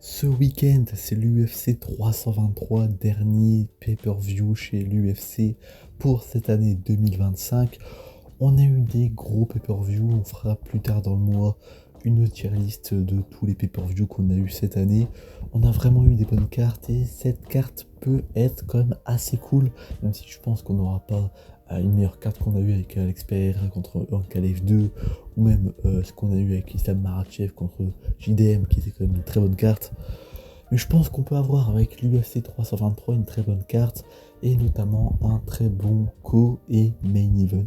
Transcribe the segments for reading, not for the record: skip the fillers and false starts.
Ce week-end, c'est l'UFC 323, dernier pay-per-view chez l'UFC pour cette année 2025. On a eu des gros pay-per-view, on fera plus tard dans le mois une tier list de tous les pay-per-view qu'on a eu cette année. On a vraiment eu des bonnes cartes et cette carte peut être quand même assez cool, même si je pense qu'on n'aura pas une meilleure carte qu'on a eu avec Alex Pereira contre Ankalaev 2, ou même ce qu'on a eu avec Islam Makhachev contre JDM, qui était quand même une très bonne carte. Mais je pense qu'on peut avoir avec l'UFC 323 une très bonne carte et notamment un très bon co et main event.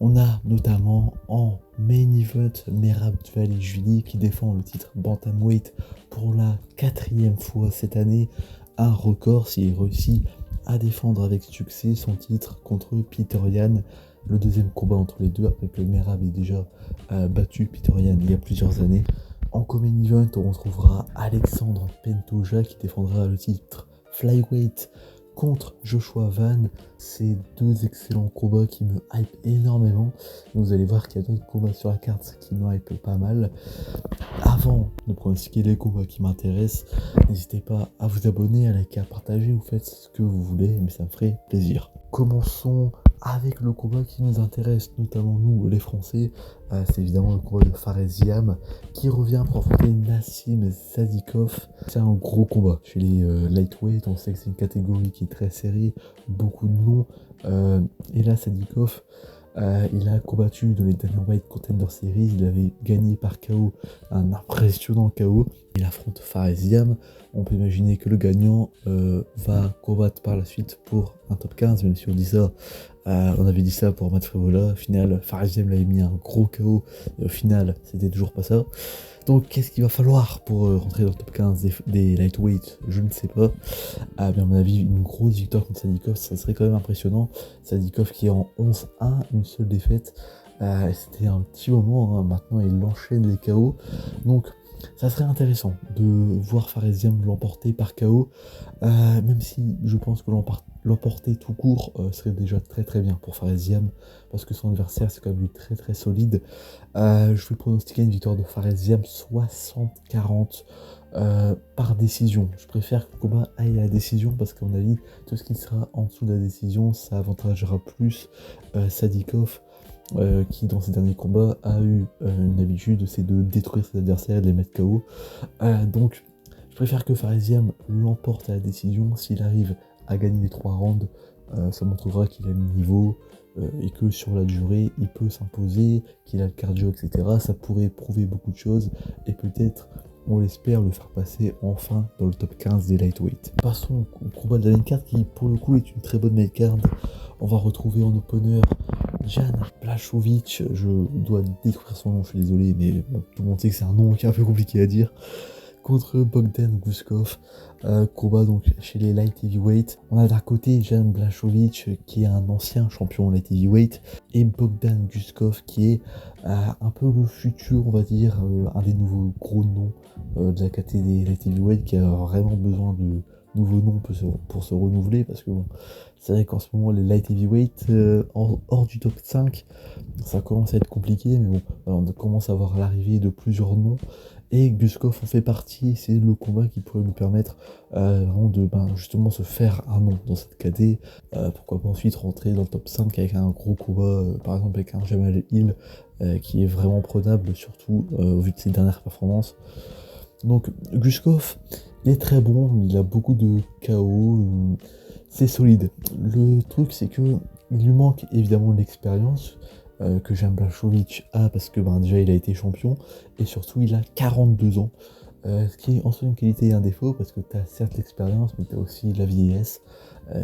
On a notamment en main event Merab Dvalishvili qui défend le titre Bantamweight pour la 4e fois cette année, un record s'il réussit à défendre avec succès son titre contre Peter Yan. Le deuxième combat entre les deux, après que Merab ait déjà battu Peter Yan il y a plusieurs années. En co-main event, on retrouvera Alexandre Pantoja qui défendra le titre Flyweight contre Joshua Van. C'est deux excellents combats qui me hype énormément. Vous allez voir qu'il y a d'autres combats sur la carte qui me hype pas mal. Avant de pronostiquer les combats qui m'intéressent, n'hésitez pas à vous abonner, à liker, à partager, vous faites ce que vous voulez, mais ça me ferait plaisir. Commençons avec le combat qui nous intéresse, notamment nous les Français. C'est évidemment le combat de Fares-Ziam qui revient pour affronter Nassim Sadikov. C'est un gros combat chez les lightweight, on sait que c'est une catégorie qui est très serrée, beaucoup de noms. Et là Sadikov, il a combattu dans les Dynamite Contender Series, il avait gagné par KO, un impressionnant KO. Il affronte Fares-Ziam. On peut imaginer que le gagnant va combattre par la suite pour un top 15, même si on dit ça. On avait dit ça pour Matt Frevola. Au final, Fares-Ziam l'avait mis un gros KO et au final, c'était toujours pas ça. Donc, qu'est-ce qu'il va falloir pour rentrer dans le top 15 des lightweight? Je ne sais pas. Mais à mon avis, une grosse victoire contre Sadikov, ça serait quand même impressionnant. Sadikov qui est en 11-1, une seule défaite. C'était un petit moment, hein. Maintenant il enchaîne les KO. Donc, ça serait intéressant de voir Fares-Ziam l'emporter par KO, même si je pense que l'emporter tout court serait déjà très très bien pour Fares-Ziam, parce que son adversaire c'est quand même très très solide. Je vais pronostiquer une victoire de Fares-Ziam 60-40 par décision. Je préfère que le combat aille à la décision, parce qu'à mon avis, tout ce qui sera en dessous de la décision, ça avantagera plus Sadikov. Qui dans ses derniers combats a eu une habitude, c'est de détruire ses adversaires et de les mettre KO. Donc je préfère que Fares-Ziam l'emporte à la décision. S'il arrive à gagner les 3 rounds, ça montrera qu'il a le niveau et que sur la durée il peut s'imposer, qu'il a le cardio, etc. Ça pourrait prouver beaucoup de choses et peut-être, on l'espère, le faire passer enfin dans le top 15 des lightweight. Passons au combat de la main card qui pour le coup est une très bonne main card. On va retrouver en opener Jan Blachowicz, je dois découvrir son nom, je suis désolé, mais bon, tout le monde sait que c'est un nom qui est un peu compliqué à dire, contre Bogdan Guskov. Combat donc chez les light heavyweight. On a d'un côté Jan Blachowicz qui est un ancien champion light heavyweight et Bogdan Guskov qui est un peu le futur, on va dire, un des nouveaux gros noms de la catégorie des light heavyweight, qui a vraiment besoin de nouveaux noms pour se renouveler, parce que bon, c'est vrai qu'en ce moment les light heavyweight hors du top 5 ça commence à être compliqué, mais bon, on commence à voir l'arrivée de plusieurs noms et Guskov en fait partie. C'est le combat qui pourrait nous permettre vraiment de justement se faire un nom dans cette KT. Pourquoi pas ensuite rentrer dans le top 5 avec un gros combat, par exemple avec un Jamal Hill qui est vraiment prenable, surtout au vu de ses dernières performances. Donc Guskov, il est très bon, il a beaucoup de KO, c'est solide. Le truc c'est que il lui manque évidemment de l'expérience que Jan Blachowicz a, parce que déjà il a été champion et surtout il a 42 ans. Ce qui est en soi une qualité et un défaut, parce que tu as certes l'expérience mais tu as aussi la vieillesse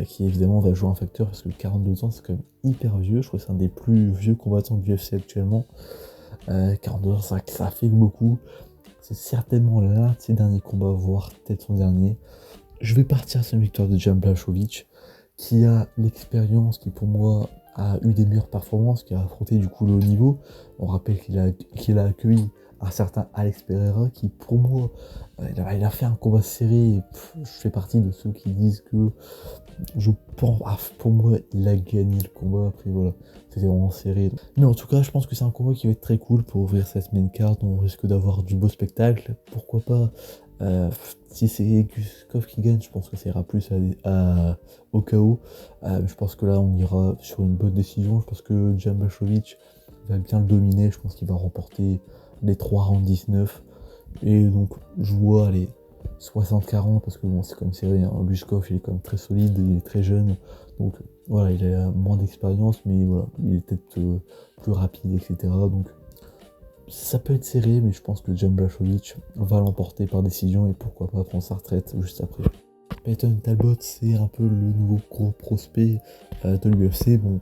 qui évidemment va jouer un facteur, parce que 42 ans c'est quand même hyper vieux. Je crois que c'est un des plus vieux combattants du UFC actuellement. 42 ans ça fait beaucoup. C'est certainement l'un de ses derniers combats, voire peut-être son dernier. Je vais partir sur une victoire de Jan Blachowicz, qui a l'expérience, qui pour moi a eu des meilleures performances, qui a affronté du coup le haut niveau. On rappelle qu'il a accueilli un certain Alex Pereira, qui pour moi, il a fait un combat serré. Et je fais partie de ceux qui disent que je pense, pour moi, il a gagné le combat. Après voilà, c'était vraiment serré. Mais en tout cas, je pense que c'est un combat qui va être très cool pour ouvrir cette main card. On risque d'avoir du beau spectacle. Pourquoi pas Si c'est Guskov qui gagne, je pense que ça ira plus au KO. Je pense que là, on ira sur une bonne décision. Je pense que Djambashovic va bien le dominer. Je pense qu'il va remporter les 3 rounds 19. Et donc, je vois les 60-40 parce que bon, c'est quand même serré. Hein. Guskov, il est quand même très solide, il est très jeune. Donc, voilà, il a moins d'expérience, mais voilà, il est peut-être plus rapide, etc. Donc, ça peut être serré, mais je pense que Jan Blachowicz va l'emporter par décision et pourquoi pas prendre sa retraite juste après. Peyton Talbot, c'est un peu le nouveau gros prospect de l'UFC. Bon,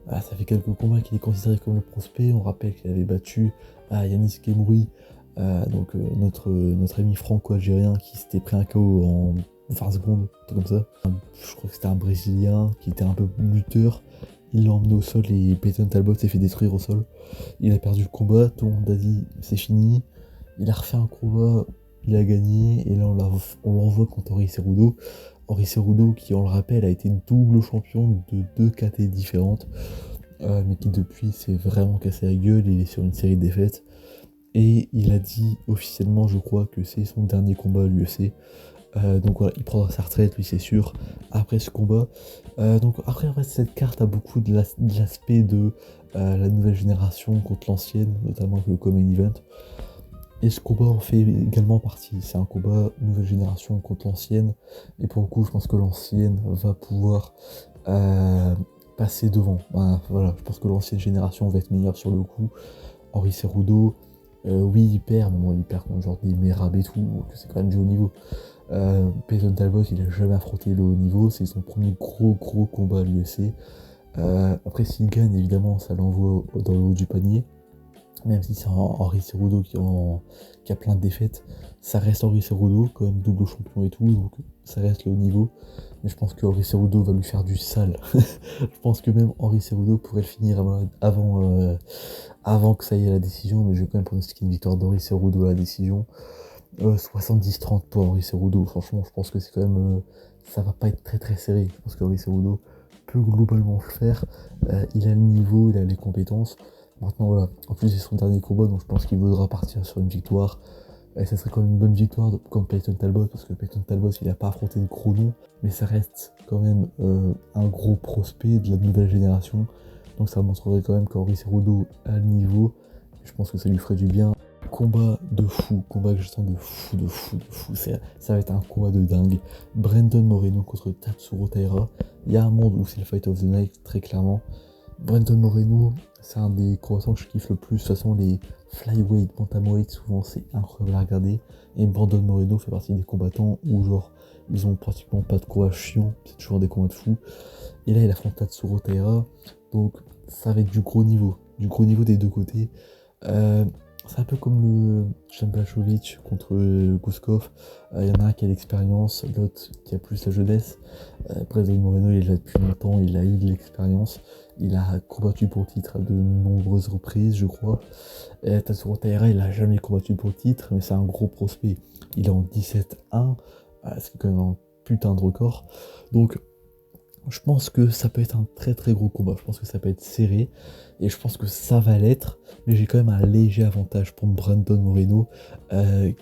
ça fait quelques combats qu'il est considéré comme le prospect. On rappelle qu'il avait battu Yanis Khemouri, notre ami franco-algérien qui s'était pris un KO en 20 secondes, tout comme ça. Je crois que c'était un Brésilien qui était un peu lutteur. Il l'a emmené au sol et Peyton Talbot s'est fait détruire au sol. Il a perdu le combat, tout le monde a dit c'est fini. Il a refait un combat, il a gagné, et là on l'envoie contre Henry Cerudo. Henry Cerudo qui, on le rappelle, a été double champion de 2 KT différentes, mais qui depuis s'est vraiment cassé la gueule, il est sur une série de défaites. Et il a dit officiellement, je crois, que c'est son dernier combat à l'UFC. Donc voilà, il prendra sa retraite, lui c'est sûr, après ce combat. Donc après, en fait, cette carte a beaucoup de l'aspect de la nouvelle génération contre l'ancienne, notamment avec le Common Event. Et ce combat en fait également partie. C'est un combat nouvelle génération contre l'ancienne. Et pour le coup, je pense que l'ancienne va pouvoir passer devant. Voilà, je pense que l'ancienne génération va être meilleure sur le coup. Henry Cerudo, oui, il perd, mais bon, il perd contre genre des Merab et tout, donc c'est quand même du haut niveau. Peyton Talbot, il a jamais affronté le haut niveau, c'est son premier gros combat à l'UFC. Après, s'il gagne, évidemment, ça l'envoie dans le haut du panier. Même si c'est Henry Cerudo qui a plein de défaites, ça reste Henry Cerudo, quand même double champion et tout, donc ça reste le haut niveau. Mais je pense que Henry Cerudo va lui faire du sale. Je pense que même Henry Cerudo pourrait le finir avant que ça y ait la décision, mais je vais quand même pronostiquer une victoire d'Henry Cerudo à la décision. 70-30 pour Henry Cerudo, franchement, je pense que c'est quand même. Ça va pas être très serré. Je pense qu'Henry Cerudo peut globalement le faire. Il a le niveau, il a les compétences. Maintenant, voilà. En plus, c'est son dernier combat, donc je pense qu'il voudra partir sur une victoire. Et ça serait quand même une bonne victoire contre Peyton Talbot, parce que Peyton Talbot, il n'a pas affronté de gros noms, mais ça reste quand même un gros prospect de la nouvelle génération. Donc ça montrerait quand même qu'Henry Cerudo a le niveau. Je pense que ça lui ferait du bien. Combat de fou, combat que j'attends de fou. Ça va être un combat de dingue. Brandon Moreno contre Tatsuro Taira. Il y a un monde où c'est le fight of the night, très clairement. Brandon Moreno, c'est un des combattants que je kiffe le plus. De toute façon, les flyweight, bantamweight, souvent c'est incroyable à regarder. Et Brandon Moreno fait partie des combattants où genre ils ont pratiquement pas de combat chiant, c'est toujours des combats de fou. Et là, il affronte Tatsuro Taira, donc ça va être du gros niveau des deux côtés. C'est un peu comme le Jan Blachowicz contre Guskov. Il y en a un qui a l'expérience, l'autre qui a plus la jeunesse. Brandon Moreno, il est là depuis longtemps, il a eu de l'expérience. Il a combattu pour le titre à de nombreuses reprises, je crois. Tatsuro Taira, il a jamais combattu pour le titre, mais c'est un gros prospect. Il est en 17-1, ce qui est quand même un putain de record. Donc, je pense que ça peut être un très gros combat. Je pense que ça peut être serré. Et je pense que ça va l'être. Mais j'ai quand même un léger avantage pour Brandon Moreno.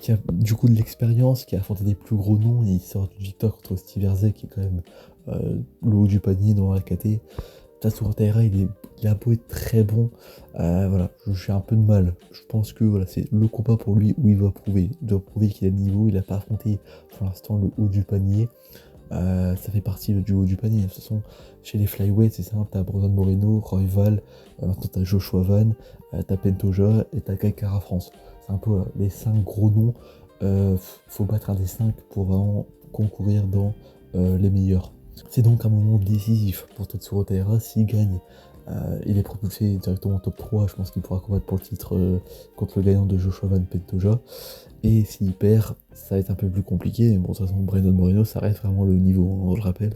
Qui a du coup de l'expérience, qui a affronté des plus gros noms. Et il sort d'une victoire contre Steve Herzeg, qui est quand même le haut du panier dans la KT. Tatsuro Taira, il a beau être très bon. Voilà, j'ai un peu de mal. Je pense que voilà, c'est le combat pour lui où il va prouver. Il doit prouver qu'il a le niveau. Il n'a pas affronté pour l'instant le haut du panier. Ça fait partie du haut du panier. De toute façon, chez les flyweights, c'est simple, t'as Brandon Moreno, Royval, maintenant t'as Joshua Van, t'as Pentoja et t'as Kai Kara France. C'est un peu les 5 gros noms. Faut battre un des 5 pour vraiment concourir dans les meilleurs. C'est donc un moment décisif pour Tatsuro Taira. S'il gagne, il est propulsé directement au top 3. Je pense qu'il pourra combattre pour le titre contre le gagnant de Joshua Van Pentoja. Et s'il perd, ça va être un peu plus compliqué. Mais bon, de toute façon, Brandon Moreno, ça reste vraiment le niveau, hein, je le rappelle.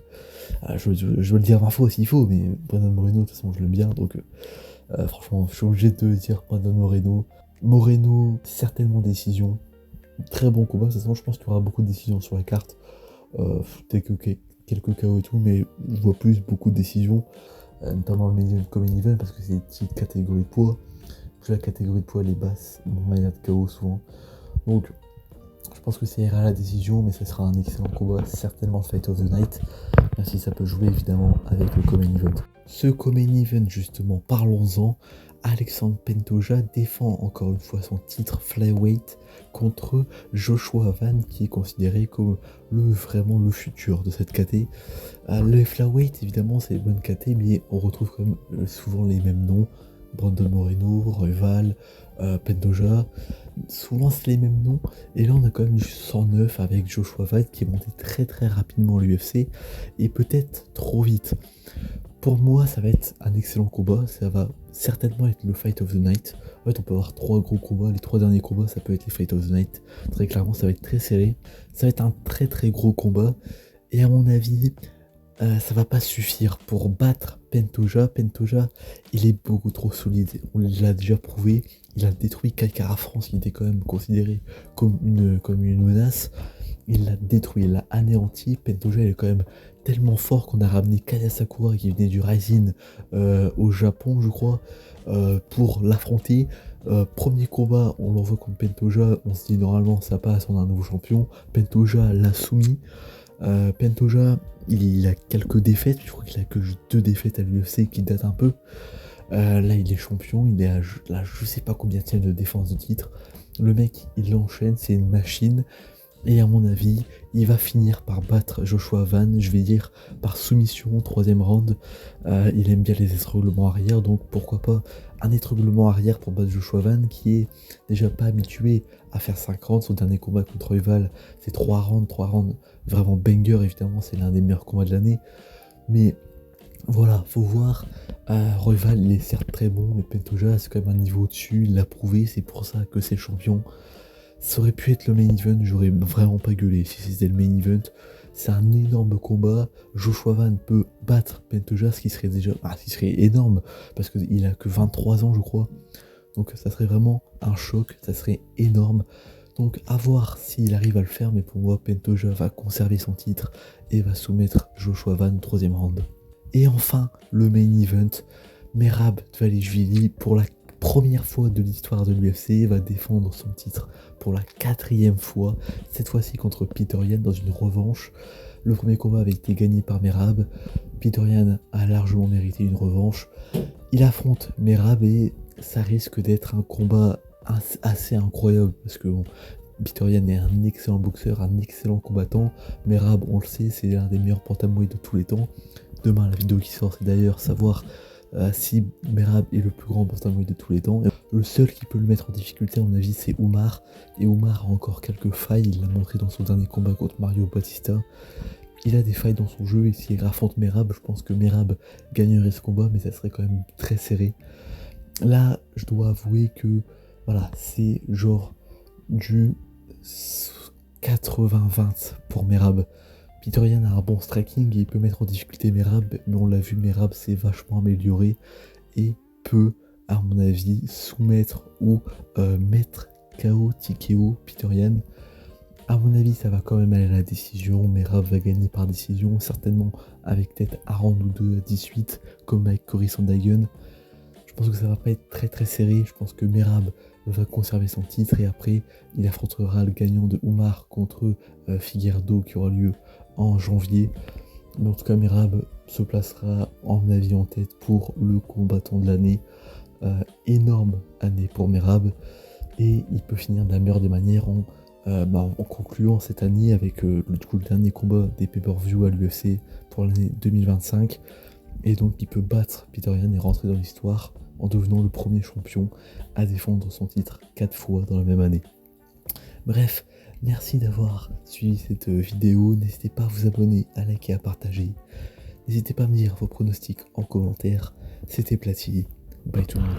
Je veux le dire 20 fois s'il faut, mais Brandon Moreno, de toute façon, je l'aime bien. Donc, franchement, je suis obligé de dire Brandon Moreno. Moreno, certainement décision. Très bon combat. De toute façon, je pense qu'il y aura beaucoup de décisions sur la carte. Quelques KO et tout, mais je vois plus beaucoup de décisions. Notamment le Common Event, parce que c'est une petite catégorie de poids. Plus la catégorie de poids elle est basse, il y a de KO souvent. Donc Je pense que ça ira à la décision, mais ça sera un excellent combat, certainement le Fight of the Night, même si ça peut jouer évidemment avec le co-main event. Ce co-main event justement, parlons-en. Alexandre Pantoja défend encore une fois son titre flyweight contre Joshua Van, qui est considéré comme vraiment le futur de cette KT. Le flyweight évidemment c'est une bonne KT, mais on retrouve quand même souvent les mêmes noms. Brandon Moreno, Royval, Pantoja, souvent c'est les mêmes noms, et là on a quand même du 109 avec Joshua Van qui est monté très très rapidement à l'UFC, et peut-être trop vite. Pour moi ça va être un excellent combat, ça va certainement être le Fight of the Night. En fait on peut avoir 3 gros combats, les 3 derniers combats ça peut être les Fight of the Night, très clairement ça va être très serré, ça va être un très très gros combat, et à mon avis ça va pas suffire pour battre Pantoja. Pantoja, il est beaucoup trop solide. On l'a déjà prouvé. Il a détruit Kai Kara France, qui était quand même considéré comme une menace. Il l'a détruit, il l'a anéanti. Pantoja, il est quand même tellement fort qu'on a ramené Kaya Sakura, qui venait du Rising au Japon, je crois, pour l'affronter. Premier combat, on l'envoie contre Pantoja. On se dit normalement ça passe, on a un nouveau champion. Pantoja l'a soumis. Pantoja, il a quelques défaites, je crois qu'il a que 2 défaites à l'UFC qui datent un peu. Là il est champion, il est à là, je sais pas combien tient de défense de titre. Le mec il l'enchaîne, c'est une machine. Et à mon avis, il va finir par battre Joshua Van, je vais dire par soumission, 3ème round. Il aime bien les étranglements arrière, donc pourquoi pas un étranglement arrière pour battre Joshua Van, qui est déjà pas habitué à faire 5 rounds. Son dernier combat contre Royval, c'est 3 rounds vraiment banger, évidemment, c'est l'un des meilleurs combats de l'année. Mais voilà, faut voir. Royval, il est certes très bon, mais Pantoja, c'est quand même un niveau au-dessus, il l'a prouvé, c'est pour ça que c'est champion. Ça aurait pu être le main event, j'aurais vraiment pas gueulé si c'était le main event. C'est un énorme combat. Joshua Van peut battre Pantoja, ce qui serait déjà ce qui serait énorme, parce qu'il a que 23 ans, je crois. Donc ça serait vraiment un choc, ça serait énorme. Donc à voir s'il arrive à le faire, mais pour moi, Pantoja va conserver son titre et va soumettre Joshua Van au 3ème round. Et enfin, le main event, Merab Dvalishvili, pour la première fois de l'histoire de l'UFC, va défendre son titre pour la 4ème fois, cette fois-ci contre Peter Yan dans une revanche. Le premier combat avait été gagné par Merab, Peter Yan a largement mérité une revanche. Il affronte Merab et ça risque d'être un combat assez incroyable, parce que Peter Yan est un excellent boxeur, un excellent combattant. Merab, on le sait, c'est l'un des meilleurs bantamweight de tous les temps. Demain, la vidéo qui sort, c'est d'ailleurs savoir si Merab est le plus grand bantamweight de tous les temps. Le seul qui peut le mettre en difficulté, à mon avis, c'est Umar. Et Umar a encore quelques failles, il l'a montré dans son dernier combat contre Mario Bautista. Il a des failles dans son jeu, et s'il affronte Merab, je pense que Merab gagnerait ce combat, mais ça serait quand même très serré. Là, je dois avouer que voilà, c'est genre du 80-20 pour Merab. Peter Yan a un bon striking et il peut mettre en difficulté Merab, mais on l'a vu, Merab s'est vachement amélioré et peut, à mon avis, soumettre ou mettre KO, TKO Peter Yan. À mon avis, ça va quand même aller à la décision. Merab va gagner par décision, certainement avec peut-être un round ou 2 à 18, comme avec Cory Sandhagen. Je pense que ça va pas être très très serré. Je pense que Merab va conserver son titre et après il affrontera le gagnant de Umar contre Figueiredo qui aura lieu en janvier. Mais en tout cas, Merab se placera en mon avis en tête pour le combattant de l'année. Énorme année pour Merab et il peut finir de la meilleure des manières en concluant cette année avec le dernier combat des pay-per-view à l'UFC pour l'année 2025. Et donc il peut battre Peter Yan et rentrer dans l'histoire en devenant le premier champion à défendre son titre 4 fois dans la même année. Bref, merci d'avoir suivi cette vidéo, n'hésitez pas à vous abonner, à liker, à partager. N'hésitez pas à me dire vos pronostics en commentaire. C'était Platy, bye tout le monde.